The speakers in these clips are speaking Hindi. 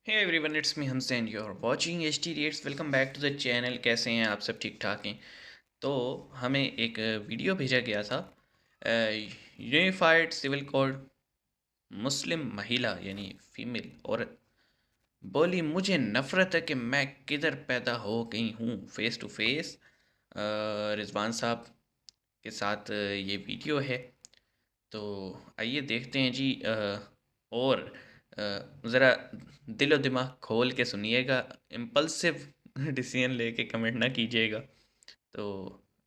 हे एवरीवन, इट्स मी हमसे you are watching H T rates. Welcome back to the channel. कैसे हैं आप सब? ठीक ठाक हैं? तो हमें एक वीडियो भेजा गया था। यूनिफाइड सिविल कोड मुस्लिम महिला यानी फीमेल औरत बोली, मुझे नफ़रत है कि मैं किधर पैदा हो गई हूँ। फेस टू फेस रिजवान साहब के साथ ये वीडियो है। तो आइए देखते हैं जी। और ज़रा दिलो दिमाग खोल के सुनिएगा, इम्पल्सिव डिसीजन लेके कमेंट ना कीजिएगा। तो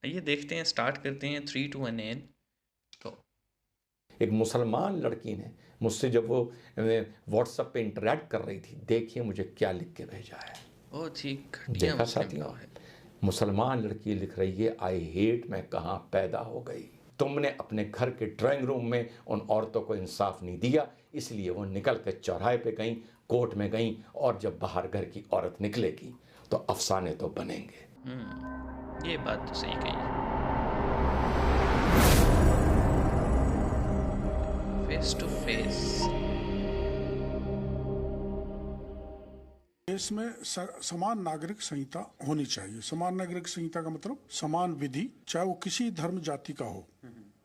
आइए देखते हैं, स्टार्ट करते हैं। 3 2 1 एन तो एक मुसलमान लड़की ने मुझसे जब वो व्हाट्सएप पे इंटरेक्ट कर रही थी, देखिए मुझे क्या लिख के भेजा है। बहुत ही घटिया देखा मुस्लिम साथियों, लॉ है। मुसलमान लड़की लिख रही है, आई हेट, मैं कहाँ पैदा हो गई। तुमने अपने घर के ड्राइंग रूम में उन औरतों को इंसाफ नहीं दिया, इसलिए वो निकल के चौराहे पे गई, कोर्ट में गई, और जब बाहर घर की औरत निकलेगी तो अफसाने तो बनेंगे। ये बात तो सही कही। Face to face. देश में समान नागरिक संहिता होनी चाहिए। समान नागरिक संहिता का मतलब समान विधि, चाहे वो किसी धर्म जाति का हो।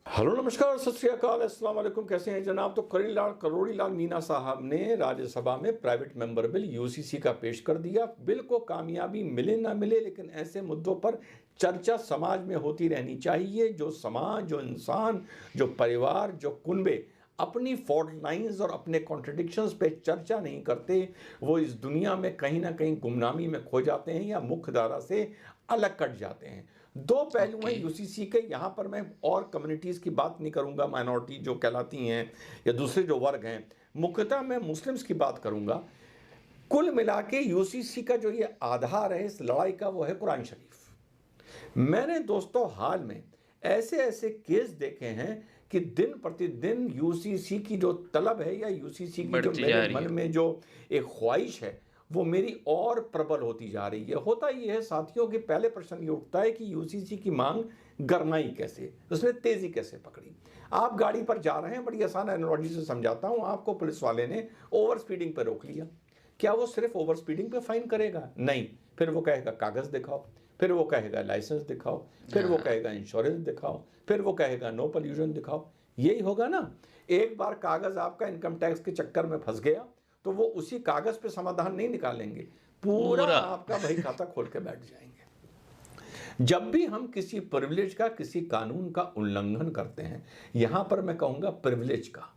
हेलो, नमस्कार, सत श्री अकाल, अस्सलाम वालेकुम। कैसे हैं जनाब? तो करोड़ी लाल मीना साहब ने राज्यसभा में प्राइवेट मेंबर बिल यूसीसी का पेश कर दिया। बिल को कामयाबी मिले ना मिले, लेकिन ऐसे मुद्दों पर चर्चा समाज में होती रहनी चाहिए। जो समाज, जो इंसान, जो परिवार, जो कुनबे अपनी फॉल्ट लाइंस और अपने कॉन्ट्रडिक्शंस पे चर्चा नहीं करते, वो इस दुनिया में कहीं ना कहीं गुमनामी में खो जाते हैं या मुख्य धारा से अलग कट जाते हैं। दो पहलू हैं यूसीसी के। यहाँ पर मैं और कम्युनिटीज़ की बात नहीं करूँगा, माइनॉरिटी जो कहलाती हैं या दूसरे जो वर्ग हैं, मुख्यतः मैं मुस्लिम्स की बात करूँगा। कुल मिला के यूसीसी का जो ये आधार है इस लड़ाई का, वो है कुरान शरीफ। मैंने दोस्तों हाल में ऐसे ऐसे केस देखे हैं कि दिन प्रतिदिन यूसीसी की जो तलब है या यूसीसी की जो बढ़ती जा मेरे रही मन है। में जो एक ख्वाहिश है, वो मेरी और प्रबल होती जा रही है। होता ये है साथियों कि पहले प्रश्न ये उठता है कि यूसीसी की मांग गरमाई कैसे, उसने तेजी कैसे पकड़ी। आप गाड़ी पर जा रहे हैं, बड़ी आसान एनालॉजी से समझाता हूं आपको। पुलिस वाले ने ओवर स्पीडिंग पर रोक लिया। क्या वो सिर्फ ओवर स्पीडिंग पे फाइन करेगा? नहीं, फिर वो कहेगा कागज दिखाओ, फिर वो कहेगा लाइसेंस दिखाओ, फिर वो कहेगा इंश्योरेंस दिखाओ, फिर वो कहेगा नो पोल्यूशन दिखाओ। यही होगा ना। एक बार कागज आपका इनकम टैक्स के चक्कर में फंस गया तो वो उसी कागज पे समाधान नहीं निकालेंगे, पूरा पूरा आपका बही खाता खोल के बैठ जाएंगे। जब भी हम किसी प्रिविलेज का, किसी कानून का उल्लंघन करते हैं, यहां पर मैं कहूंगा प्रिविलेज का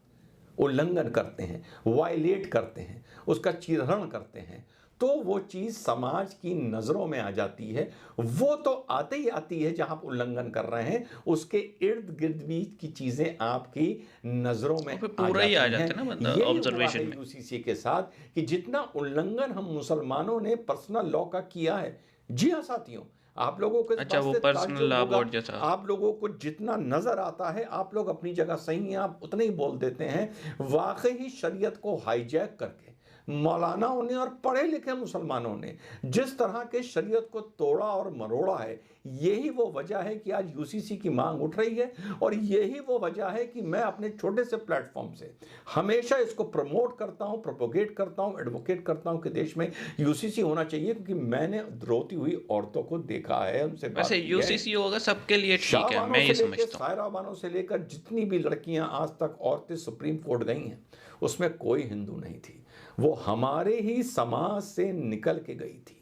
उल्लंघन करते हैं, वायलेट करते हैं, उसका चीरहरण करते हैं, तो वो चीज समाज की नजरों में आ जाती है। वो तो आते ही आती है जहां आप उल्लंघन कर रहे हैं, उसके इर्द गिर्द भी की चीजें आपकी नजरों में और फिर आ पूरा ही आ जाती हैं। जाता है ना बंदा यही हुआ ऑब्जर्वेशन है में। यूसीसी के साथ कि जितना उल्लंघन हम मुसलमानों ने पर्सनल लॉ का किया है, जी हाँ साथियों, आप लोगों को इस अच्छा, बात वो से पर्सनल ताज्जुब लॉ होगा। बोर्ड जैसा। आप लोगों को जितना नजर आता है, आप लोग अपनी जगह सही हैं, आप उतने ही बोल देते हैं। वाकई ही शरीयत को हाईजैक करके मौलानाओं ने और पढ़े लिखे मुसलमानों ने जिस तरह के शरीयत को तोड़ा और मरोड़ा है, यही वो वजह है कि आज यूसीसी की मांग उठ रही है। और यही वो वजह है कि मैं अपने छोटे से प्लेटफॉर्म से हमेशा इसको प्रमोट करता हूं, प्रोपोगेट करता हूं, एडवोकेट करता हूं कि देश में यूसीसी होना चाहिए। क्योंकि मैंने रोती हुई औरतों को देखा है, उनसे वैसे बात की है। यूसीसी होगा सबके लिए, ठीक है, शाहबानों मैं से ये लेकर, समझता हूँ। सायरा बानों से लेकर जितनी भी लड़कियां आज तक औरतें सुप्रीम कोर्ट गई हैं, उसमें कोई हिंदू नहीं थी। वो हमारे ही समाज से निकल के गई थी।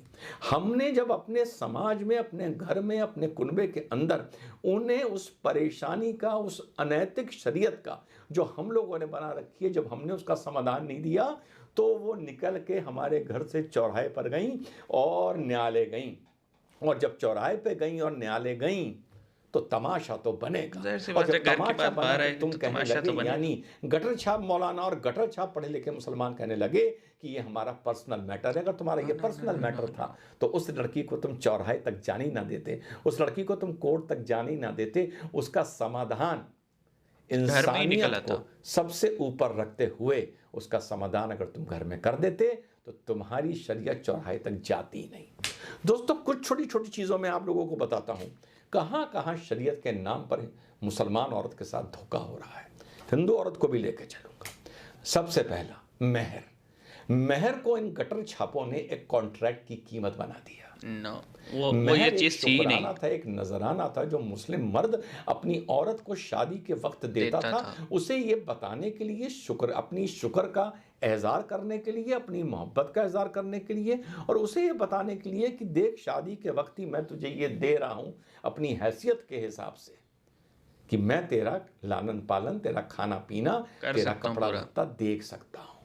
हमने जब अपने समाज में, अपने घर में, अपने कुनबे के अंदर उन्हें उस परेशानी का, उस अनैतिक शरीयत का जो हम लोगों ने बना रखी है, जब हमने उसका समाधान नहीं दिया, तो वो निकल के हमारे घर से चौराहे पर गई और न्यायालय गई। और जब चौराहे पे गई और न्यायालय गई तो तमाशा तो बनेगा। ज़ाहिर सी और बात है, जब घर की तमाशा बात बना बाहर तो आएगी तुम तो कहने तमाशा लगे, तो बनेगा। यानी गटर छाप मौलाना और गटर छाप पढ़े लिखे मुसलमान कहने लगे कि ये हमारा पर्सनल मैटर है। अगर तुम्हारा ये पर्सनल मैटर था तो उस लड़की को तुम चौराहे तक जाने ही ना देते, उस लड़की को तुम कोर्ट तक जाने ही ना देते। उसका समाधान घर में ही इंसानियत निकला को था। सबसे ऊपर रखते हुए उसका समाधान अगर तुम घर में कर देते तो तुम्हारी शरीयत चौराहे तक जाती नहीं। दोस्तों, कुछ छोटी छोटी चीज़ों में आप लोगों को बताता हूं कहां कहां शरीयत के नाम पर मुसलमान औरत के साथ धोखा हो रहा है। हिंदू औरत को भी लेकर चलूंगा। सबसे पहला, मेहर। महर को इन गटर छापों ने एक कॉन्ट्रैक्ट की कीमत बना दिया। नो, वो ये महर एक चीज़ थी ही नहीं। शुक्राना था, एक नजराना था जो मुस्लिम मर्द अपनी औरत को शादी के वक्त देता देता था, था। उसे ये बताने के लिए, शुक्र अपनी शुक्र का एहजार करने के लिए, अपनी मोहब्बत का एहजार करने के लिए, और उसे ये बताने के लिए कि देख शादी के वक्त ही मैं तुझे ये दे रहा हूं अपनी हैसियत के हिसाब से, कि मैं तेरा लालन पालन, तेरा खाना पीना, कर तेरा सकता हूँ कपड़ा पूरा। लत्ता देख सकता हूं।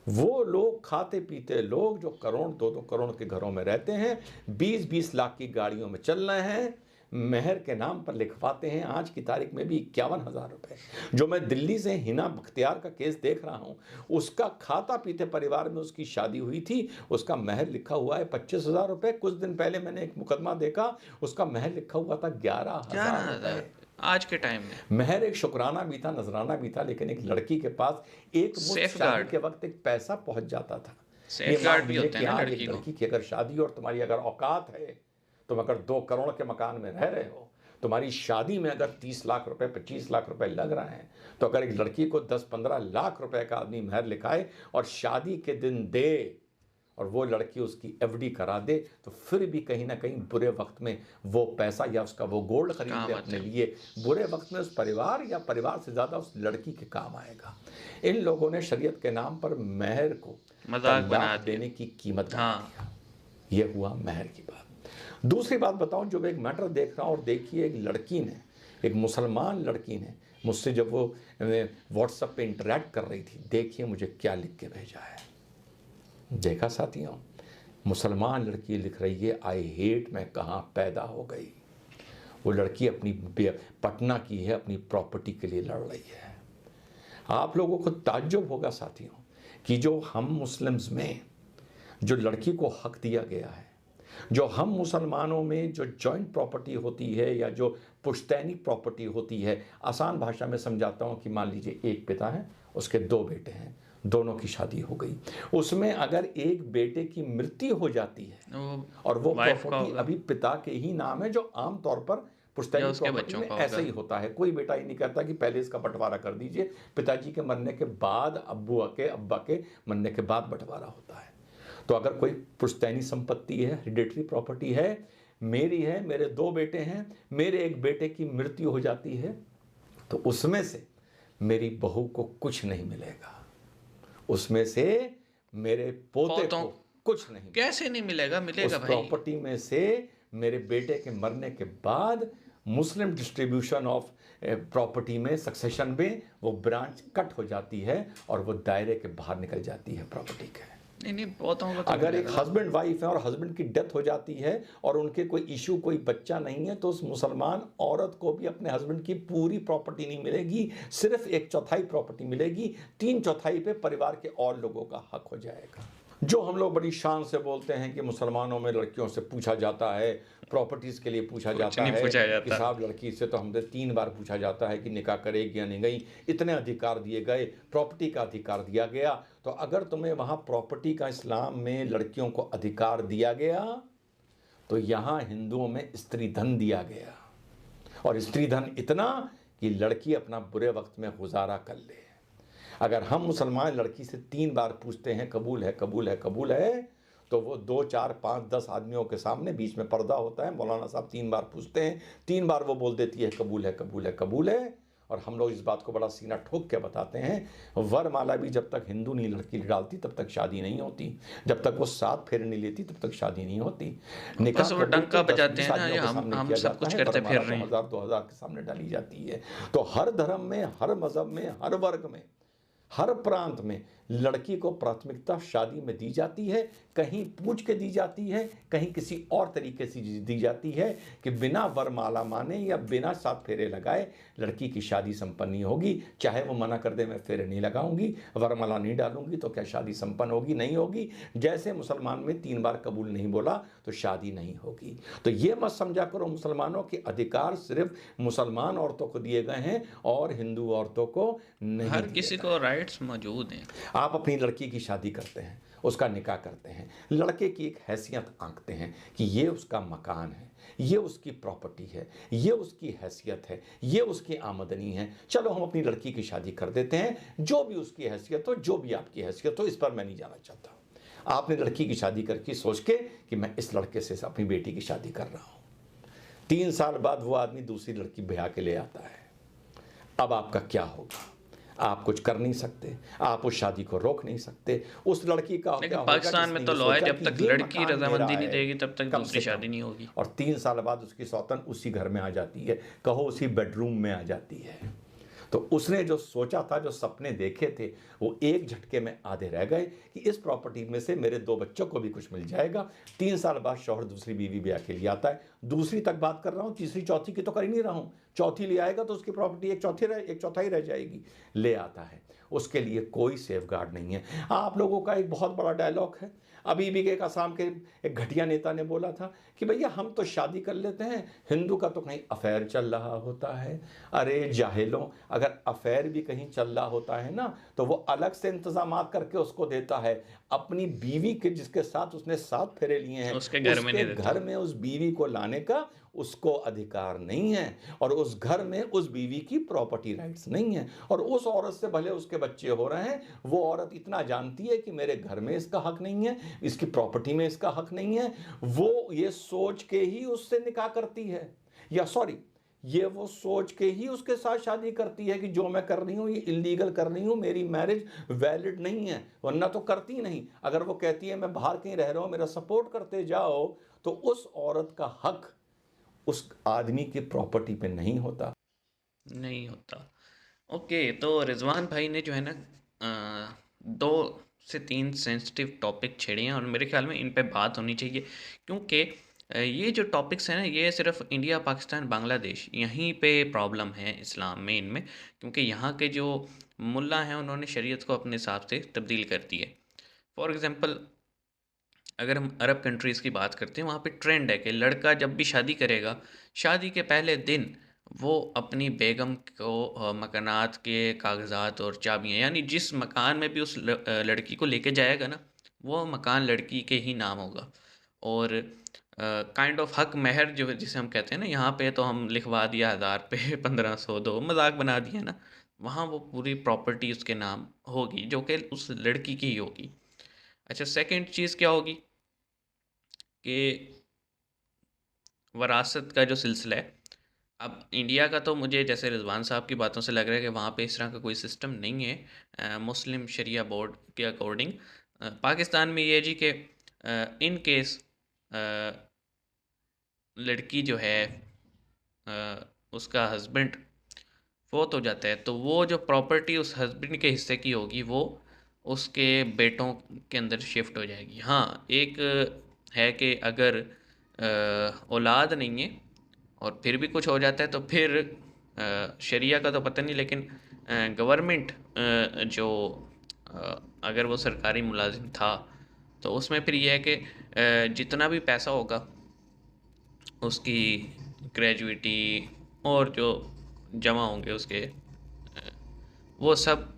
वो लोग खाते पीते लोग जो करोड़ 2-2 करोड़ के घरों में रहते हैं, 20-20 लाख की गाड़ियों में चल रहे हैं, महर के नाम पर लिखवाते हैं आज की तारीख में भी 51,000 रुपए। जो मैं दिल्ली से हिना बख्तियार का केस देख रहा हूं, उसका खाता पीते परिवार में उसकी शादी हुई थी, उसका महर लिखा हुआ है 25,000 रुपए। कुछ दिन पहले मैंने एक मुकदमा देखा, उसका महर लिखा हुआ था 11,000 रुपए। आज के टाइम में महर एक शुक्राना भी था, नजराना भी था, लेकिन एक लड़की के पास एक मुश्त शादी सेफगार्ड के वक्त एक पैसा पहुंच जाता था। ये सेफगार्ड मान भी लीजिए होते कि हैं ना आज लड़की एक को। लड़की की अगर शादी और तुम्हारी अगर औकात है, तुम अगर 2 करोड़ के मकान में रह रहे हो, तुम्हारी शादी में अगर 30 लाख रुपए 25 लाख रुपए लग रहे हैं, तो अगर एक लड़की को 10-15 लाख रुपए का आदमी महर लिखाए और शादी के दिन दे, और वो लड़की उसकी एफडी करा दे, तो फिर भी कहीं ना कहीं बुरे वक्त में वो पैसा या उसका वो गोल्ड खरीद काम ले आता अपने है। लिए, बुरे वक्त में उस परिवार या परिवार से ज़्यादा उस लड़की के काम आएगा। इन लोगों ने शरीयत के नाम पर महर को मजाक बना तलाक दिया। देने की कीमत बना हाँ। दिया। ये हुआ महर की बात। दूसरी बात बताऊं, जो मैं एक मैटर देख रहा हूं, और देखिए एक लड़की ने, एक मुसलमान लड़की ने मुझसे जब वो व्हाट्सएप पे इंटरेक्ट कर रही थी, देखिए मुझे क्या लिख के भेजा है। देखा साथियों, मुसलमान लड़की लिख रही है, आई हेट, मैं कहाँ पैदा हो गई। वो लड़की अपनी पटना की है, अपनी प्रॉपर्टी के लिए लड़ रही है। आप लोगों को ताज्जुब होगा साथियों कि जो हम मुस्लिम्स में जो लड़की को हक दिया गया है, जो हम मुसलमानों में जो जॉइंट प्रॉपर्टी होती है या जो पुश्तैनी प्रॉपर्टी होती है, आसान भाषा में समझाता हूँ कि मान लीजिए एक पिता है, उसके 2 बेटे हैं, दोनों की शादी हो गई, उसमें अगर एक बेटे की मृत्यु हो जाती है और वो वाइफ का प्रॉपर्टी होगा अभी पिता के ही नाम है, जो आमतौर पर या पुश्तैनी उसके प्रॉपर्टी बच्चों में का ऐसा होगा। ही होता है। कोई बेटा ये नहीं कहता कि पहले इसका बंटवारा कर दीजिए, पिताजी के मरने के बाद अब्बा के मरने के बाद बंटवारा होता है। तो अगर कोई पुश्तैनी संपत्ति है, हेरिडेटरी प्रॉपर्टी है, मेरी है, मेरे 2 बेटे हैं, मेरे एक बेटे की मृत्यु हो जाती है, तो उसमें से मेरी बहू को कुछ नहीं मिलेगा, उसमें से मेरे पोते पोतों को कुछ नहीं मिलेगा। कैसे नहीं मिलेगा? मिलेगा उस भाई। प्रॉपर्टी में से मेरे बेटे के मरने के बाद मुस्लिम डिस्ट्रीब्यूशन ऑफ प्रॉपर्टी में, सक्सेशन में वो ब्रांच कट हो जाती है और वो दायरे के बाहर निकल जाती है प्रॉपर्टी के। नहीं पोतों को तो अगर एक मिलेगा। हस्बैंड वाइफ है और हस्बैंड की डेथ हो जाती है और उनके कोई इशू, कोई बच्चा नहीं है, तो उस मुसलमान औरत को भी अपने हस्बैंड की पूरी प्रॉपर्टी नहीं मिलेगी, सिर्फ 1/4 प्रॉपर्टी मिलेगी, 3/4 पे परिवार के और लोगों का हक हो जाएगा। जो हम लोग बड़ी शान से बोलते हैं कि मुसलमानों में लड़कियों से पूछा जाता है, प्रॉपर्टीज़ के लिए पूछा जाता नहीं है पूछा कि जाता। साहब लड़की से तो हमसे 3 बार पूछा जाता है कि निकाह करेगी या नहीं गई, इतने अधिकार दिए गए, प्रॉपर्टी का अधिकार दिया गया। तो अगर तुम्हें वहाँ प्रॉपर्टी का इस्लाम में लड़कियों को अधिकार दिया गया, तो यहाँ हिंदुओं में स्त्री धन दिया गया, और स्त्री धन इतना कि लड़की अपना बुरे वक्त में गुजारा कर ले। अगर हम मुसलमान लड़की से 3 बार पूछते हैं कबूल है, कबूल है, कबूल है, तो वो 2, 4, 5, 10 आदमियों के सामने, बीच में पर्दा होता है, मौलाना साहब 3 बार पूछते हैं, 3 बार वो बोल देती है कबूल है, कबूल है, कबूल है। और हम लोग इस बात को बड़ा सीना ठोक के बताते हैं, वरमाला भी जब तक हिंदू नहीं लड़की डालती तब तक शादी नहीं होती, जब तक वो 7 फेरे नहीं लेती तब तक शादी नहीं होती। बस वो डंका बजाते हैं ना, ये हम सब कुछ करते फिर रहे हैं। 1000-2000 के सामने डाली जाती है। तो हर धर्म में, हर मजहब में, हर वर्ग में, हर प्रांत में लड़की को प्राथमिकता शादी में दी जाती है, कहीं पूछ के दी जाती है, कहीं किसी और तरीके से दी जाती है कि बिना वरमाला माने या बिना 7 फेरे लगाए लड़की की शादी संपन्न नहीं होगी। चाहे वो मना कर दे, मैं फेरे नहीं लगाऊंगी, वरमाला नहीं डालूंगी, तो क्या शादी संपन्न होगी? नहीं होगी। जैसे मुसलमान में 3 बार कबूल नहीं बोला तो शादी नहीं होगी। तो ये मत समझा करो मुसलमानों के अधिकार सिर्फ मुसलमान औरतों को दिए गए हैं और हिंदू औरतों को नहीं। हर किसी को राइट्स मौजूद हैं। आप अपनी लड़की की शादी करते हैं, उसका निकाह करते हैं, लड़के की एक हैसियत आंकते हैं कि ये उसका मकान है, ये उसकी प्रॉपर्टी है, ये उसकी हैसियत है, ये उसकी आमदनी है, चलो हम अपनी लड़की की शादी कर देते हैं, जो भी उसकी हैसियत हो, जो भी आपकी हैसियत हो, इस पर मैं नहीं जाना चाहता। आपने लड़की की शादी करके सोच के कि मैं इस लड़के से अपनी बेटी की शादी कर रहा हूँ, 3 साल बाद वो आदमी दूसरी लड़की ब्याह के ले आता है, अब आपका क्या होगा? आप कुछ कर नहीं सकते, आप उस शादी को रोक नहीं सकते। उस लड़की का लेकिन क्या होगा, पाकिस्तान में जिसने तो ये लॉ है, सोचा जब कि तक ये लड़की मकान मेरा रजामंदी नहीं है, देगी तब तक कम दूसरी से शादी कम, नहीं होगी। और 3 साल बाद उसकी सौतन उसी घर में आ जाती है, कहो उसी बेडरूम में आ जाती है। तो उसने जो सोचा था, जो सपने देखे थे, वो एक झटके में आधे रह गए कि इस प्रॉपर्टी में से मेरे 2 बच्चों को भी कुछ मिल जाएगा। 3 साल बाद शौहर दूसरी बीवी ब्याह के लिए आता है, दूसरी तक बात कर रहा हूँ, तीसरी चौथी की तो कर ही नहीं रहा हूँ। चौथी ले आएगा तो उसकी प्रॉपर्टी एक चौथाई रह जाएगी। ले आता है, उसके लिए कोई सेफ गार्ड नहीं है। आप लोगों का एक बहुत बड़ा डायलॉग है, अभी भी एक आसाम के एक घटिया नेता ने बोला था कि भैया हम तो शादी कर लेते हैं, हिंदू का तो कहीं अफेयर चल रहा होता है। अरे जाहिलों, अगर अफेयर भी कहीं चल रहा होता है ना, तो वो अलग से इंतजाम करके उसको देता है। अपनी बीवी के, जिसके साथ उसने 7 फेरे लिए हैं, उसके घर में उसके नहीं देता। घर में उस बीवी को लाने का उसको अधिकार नहीं है, और उस घर में उस बीवी की प्रॉपर्टी राइट्स नहीं है। और उस औरत से भले उसके बच्चे हो रहे हैं, वो औरत इतना जानती है कि मेरे घर में इसका हक नहीं है, इसकी प्रॉपर्टी में इसका हक नहीं है, वो ये सोच के ही उससे निकाह करती है, या सॉरी, ये वो सोच के ही उसके साथ शादी करती है कि जो मैं कर रही हूँ ये इलीगल कर रही हूँ, मेरी मैरिज वैलिड नहीं है, वरना तो करती नहीं। अगर वो कहती है मैं बाहर कहीं रह रहा हूँ, मेरा सपोर्ट करते जाओ, तो उस औरत का हक उस आदमी की प्रॉपर्टी पे नहीं होता। नहीं होता। ओके, तो रिजवान भाई ने जो है ना 2 से 3 सेंसिटिव टॉपिक छेड़े हैं और मेरे ख्याल में इन पे बात होनी चाहिए, क्योंकि ये जो टॉपिक्स हैं ना, ये सिर्फ इंडिया, पाकिस्तान, बांग्लादेश यहीं पे प्रॉब्लम है इस्लाम में इनमें, क्योंकि यहाँ के जो मुल्ला हैं उन्होंने शरीयत को अपने हिसाब से तब्दील कर दी है। फॉर एग्ज़ाम्पल, अगर हम अरब कंट्रीज़ की बात करते हैं, वहाँ पे ट्रेंड है कि लड़का जब भी शादी करेगा, शादी के पहले दिन वो अपनी बेगम को मकानात के कागज़ात और चाबियाँ, यानी जिस मकान में भी उस लड़की को लेके जाएगा ना, वो मकान लड़की के ही नाम होगा। और काइंड ऑफ हक महर जो जिसे हम कहते हैं ना, यहाँ पे तो हम लिखवा दिया 1000 पे 1500 दो, मजाक बना दिया ना, वहाँ वो पूरी प्रॉपर्टी उसके नाम होगी जो कि उस लड़की की ही होगी। अच्छा, सेकंड चीज़ क्या होगी कि वरासत का जो सिलसिला है, अब इंडिया का तो मुझे जैसे रिजवान साहब की बातों से लग रहा है कि वहाँ पे इस तरह का कोई सिस्टम नहीं है मुस्लिम शरिया बोर्ड के अकॉर्डिंग। पाकिस्तान में ये है जी कि इन केस लड़की जो है उसका हस्बैंड फोत हो जाता है, तो वो जो प्रॉपर्टी उस हस्बैंड के हिस्से की होगी वो उसके बेटों के अंदर शिफ्ट हो जाएगी। हाँ, एक है कि अगर औलाद नहीं है और फिर भी कुछ हो जाता है तो फिर शरिया का तो पता नहीं, लेकिन गवर्नमेंट जो अगर वो सरकारी मुलाजिम था तो उसमें फिर ये है कि जितना भी पैसा होगा उसकी ग्रेजुइटी और जो जमा होंगे उसके, वो सब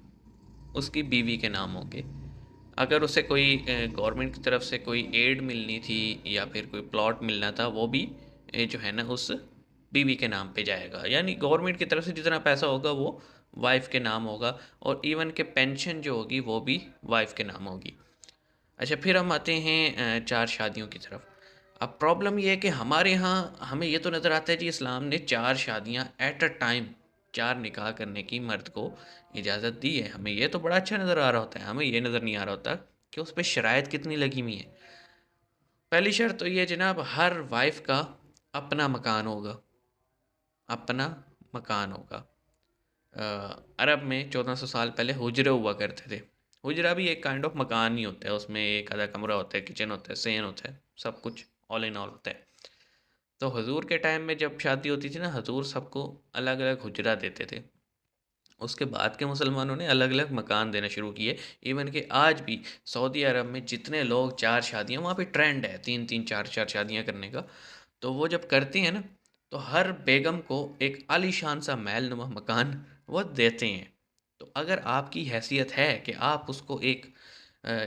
उसकी बीवी के नाम होंगे। अगर उसे कोई गवर्नमेंट की तरफ से कोई एड मिलनी थी या फिर कोई प्लॉट मिलना था, वो भी जो है ना उस बीवी के नाम पे जाएगा। यानी गवर्नमेंट की तरफ से जितना पैसा होगा वो वाइफ के नाम होगा, और इवन के पेंशन जो होगी वो भी वाइफ के नाम होगी। अच्छा, फिर हम आते हैं 4 शादियों की तरफ। अब प्रॉब्लम ये है कि हमारे यहाँ हमें ये तो नज़र आता है जी, इस्लाम ने 4 शादियाँ एट अ टाइम, 4 निकाह करने की मर्द को इजाज़त दी है। हमें ये तो बड़ा अच्छा नज़र आ रहा होता है, हमें ये नज़र नहीं आ रहा होता कि उस पे शराइत कितनी लगी हुई है। पहली शर्त तो ये जनाब, हर वाइफ का अपना मकान होगा, अपना मकान होगा। अरब में 1400 साल पहले हुजरे हुआ करते थे। हुजरा भी एक काइंड ऑफ मकान ही होता है, उसमें एक आधा कमरा होता है, किचन होता है, सेन होता है, सब कुछ ऑल इन ऑल होता है। तो हुजूर के टाइम में जब शादी होती थी ना, हुजूर सबको अलग अलग हुजरा देते थे। उसके बाद के मुसलमानों ने अलग अलग मकान देना शुरू किए। इवन कि आज भी सऊदी अरब में जितने लोग 4 शादियाँ, वहाँ पे ट्रेंड है 3-3 4-4 शादियाँ करने का। तो वो जब करती हैं ना, तो हर बेगम को एक आलीशान सा महल नुमा मकान वो देते हैं। तो अगर आपकी हैसियत है कि आप उसको एक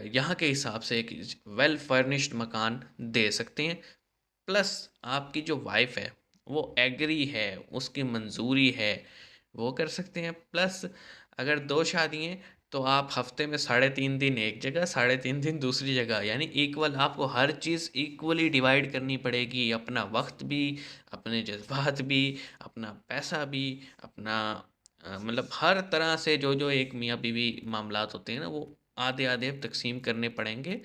यहाँ के हिसाब से एक वेल फर्निश्ड मकान दे सकते हैं, प्लस आपकी जो वाइफ है वो एग्री है, उसकी मंजूरी है, वो कर सकते हैं। प्लस अगर 2 शादी हैं तो आप हफ्ते में 3.5 दिन एक जगह, 3.5 दिन दूसरी जगह, यानी इक्वल आपको हर चीज़ इक्वली डिवाइड करनी पड़ेगी। अपना वक्त भी, अपने जज्बात भी, अपना पैसा भी, अपना मतलब हर तरह से जो एक मियाँ बीवी मामलात होते हैं ना, वो आधे आधे तकसीम करने पड़ेंगे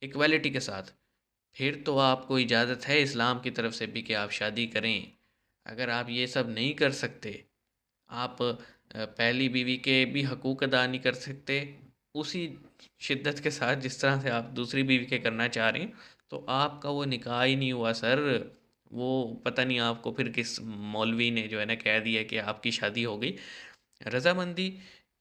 इक्वालिटी के साथ। फिर तो आपको इजाज़त है इस्लाम की तरफ से भी कि आप शादी करें। अगर आप ये सब नहीं कर सकते, आप पहली बीवी के भी हकूक़ अदा नहीं कर सकते उसी शिद्दत के साथ जिस तरह से आप दूसरी बीवी के करना चाह रहे हैं, तो आपका वो निकाह ही नहीं हुआ सर। वो पता नहीं आपको फिर किस मौलवी ने जो है ना कह दिया कि आपकी शादी हो गई। रज़ामंदी,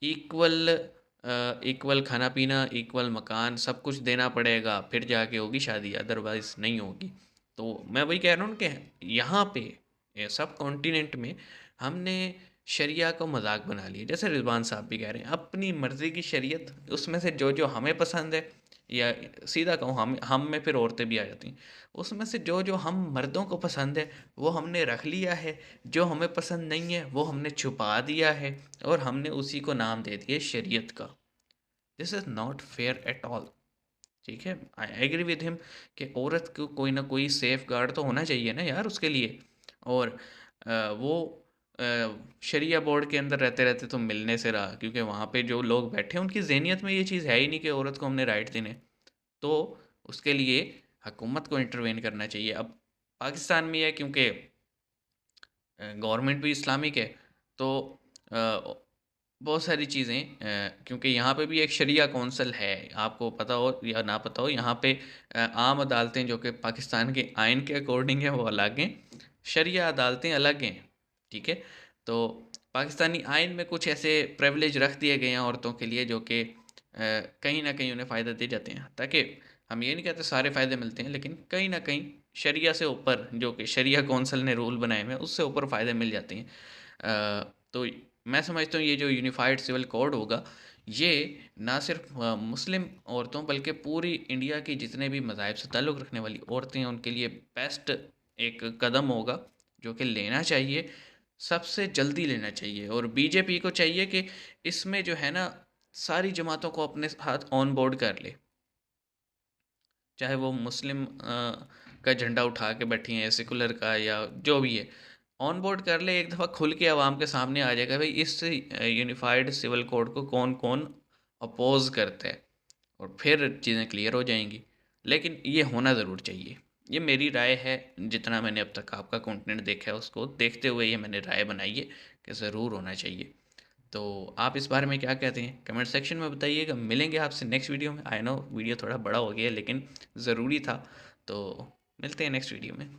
इक्वल इक्वल खाना पीना, इक्वल मकान, सब कुछ देना पड़ेगा, फिर जाके होगी शादी, अदरवाइज़ नहीं होगी। तो मैं वही कह रहा हूँ कि यहाँ पे सब कॉन्टिनेंट में हमने शरिया को मजाक बना लिया। जैसे रिजवान साहब भी कह रहे हैं अपनी मर्ज़ी की शरीयत, उसमें से जो हमें पसंद है, या सीधा कहूँ हम में फिर औरतें भी आ जाती हैं, उसमें से जो हम मर्दों को पसंद है वो हमने रख लिया है, जो हमें पसंद नहीं है वो हमने छुपा दिया है, और हमने उसी को नाम दे दिया शरीयत का। This is not fair at all. ठीक है, आई एग्री विद हिम कि औरत को कोई ना कोई सेफ गार्ड तो होना चाहिए ना यार उसके लिए। और वो शरिया बोर्ड के अंदर रहते रहते तो मिलने से रहा, क्योंकि वहाँ पे जो लोग बैठे हैं उनकी जहनीत में ये चीज़ है ही नहीं कि औरत को हमने राइट देने। तो उसके लिए हुकूमत को इंटरवेन करना चाहिए। अब पाकिस्तान में है क्योंकि गवर्नमेंट भी इस्लामिक है, तो बहुत सारी चीज़ें क्योंकि यहाँ पे भी एक शरिया कौंसल है, आपको पता हो या ना पता हो, यहाँ पे आम अदालतें जो कि पाकिस्तान के आइन के अकॉर्डिंग है वो अलग हैं, शरिया अदालतें अलग हैं। ठीक है, तो पाकिस्तानी आइन में कुछ ऐसे प्रिविलेज रख दिए गए हैं औरतों के लिए जो कि कहीं ना कहीं उन्हें फ़ायदा दे जाते हैं, ताकि हम ये नहीं कहते सारे फ़ायदे मिलते हैं, लेकिन कहीं ना कहीं शरिया से ऊपर, जो कि शरिया कौंसल ने रूल बनाए हुए हैं, उससे ऊपर फ़ायदे मिल जाते हैं। तो मैं समझता हूँ ये जो यूनिफाइड सिविल कोड होगा, ये ना सिर्फ मुस्लिम औरतों बल्कि पूरी इंडिया की जितने भी मज़ाहिब से ताल्लुक़ रखने वाली औरतें हैं उनके लिए बेस्ट एक कदम होगा, जो कि लेना चाहिए, सबसे जल्दी लेना चाहिए। और बीजेपी को चाहिए कि इसमें जो है ना सारी जमातों को अपने साथ ऑन बोर्ड कर ले, चाहे वो मुस्लिम का झंडा उठा के बैठी हैं, सेकुलर का, या जो भी है, ऑन बोर्ड कर ले। एक दफ़ा खुल के आवाम के सामने आ जाएगा भाई इस यूनिफाइड सिविल कोड को कौन कौन अपोज करता है, और फिर चीज़ें क्लियर हो जाएंगी। लेकिन ये होना ज़रूर चाहिए, ये मेरी राय है। जितना मैंने अब तक आपका कंटेंट देखा है उसको देखते हुए ये मैंने राय बनाई है कि ज़रूर होना चाहिए। तो आप इस बारे में क्या कहते हैं, कमेंट सेक्शन में बताइएगा। मिलेंगे आपसे नेक्स्ट वीडियो में। आई नो वीडियो थोड़ा बड़ा हो गया है, लेकिन ज़रूरी था। तो मिलते हैं नेक्स्ट वीडियो में।